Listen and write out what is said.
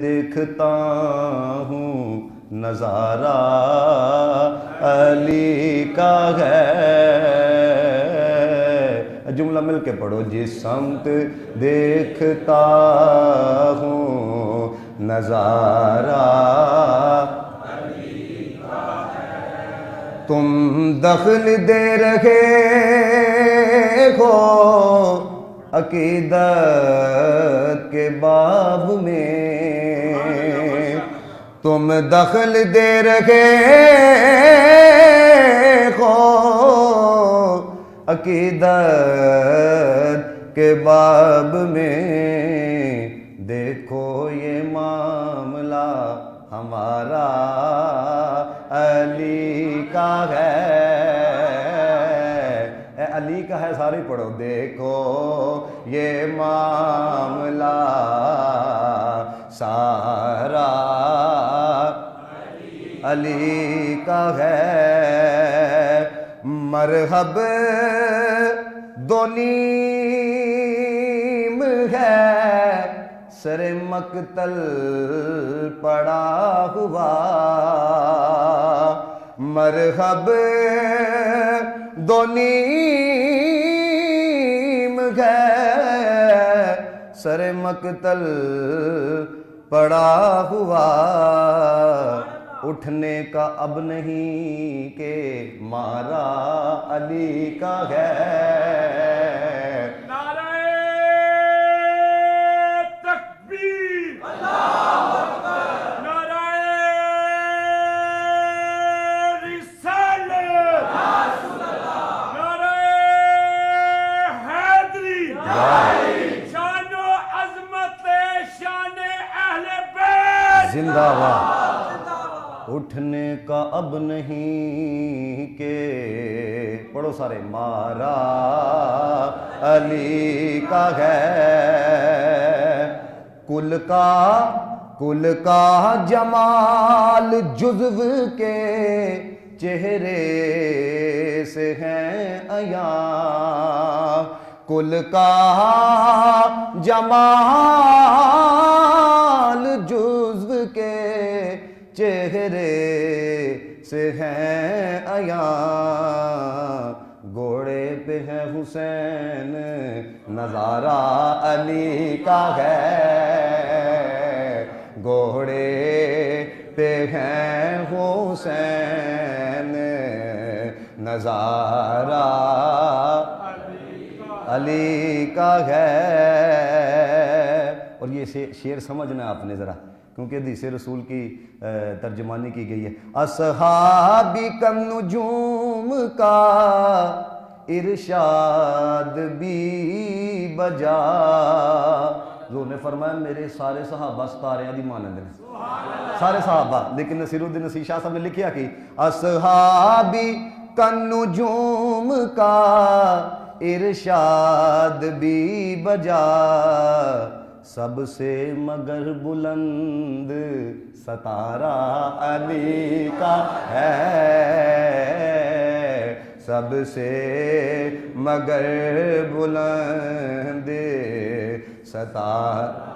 دیکھتا ہوں نظارہ علی کا ہے، جملہ مل کے پڑھو، جس سمت دیکھتا ہوں نظارہ علی کا ہے، تم دخل دے رہے ہو عقیدت کے باب میں، تم دخل دے رہے ہو عقیدت کے باب میں، دیکھو یہ معاملہ ہمارا علی کا ہے، اے علی کا ہے، سارے پڑھو، دیکھو یہ معاملہ سارا علی کا ہے، مرحب دو نیم ہے سر مقتل پڑا ہوا، مرحب دو نیم ہے سر مقتل پڑا ہوا، اٹھنے کا اب نہیں کہ مارا علی کا ہے، نعرہ تکبیر، اللہ اکبر، نعرہ رسالت، نعرہ حیدری، شان و عظمت شان اہل بیت زندہ باد، اٹھنے کا اب نہیں کہ پڑھو سارے مارا علی کا ہے، کل کا جمال جزو کے چہرے سے ہیں عیاں، کل کا جمال جزو کے چہرے سے ہیں عیاں، گھوڑے پہ ہے حسین نظارہ علی کا ہے، گھوڑے پہ ہے حسین نظارہ علی کا ہے، اور یہ شعر سمجھنا آپ نے ذرا، کیونکہ حدیث رسول کی ترجمانی کی گئی ہے، اصحابی کا نجوم کا ارشاد بھی بجا، حضور نے فرمایا میرے سارے صحابہ ستاریاں دی مانند ہیں، سارے صحابہ، لیکن نصیر الدین نصیر شاہ صاحب نے لکھیا کہ اصحابی کا نجوم کا ارشاد بھی بجا، سب سے مگر بلند ستارہ علی کا ہے، سب سے مگر بلند ستارہ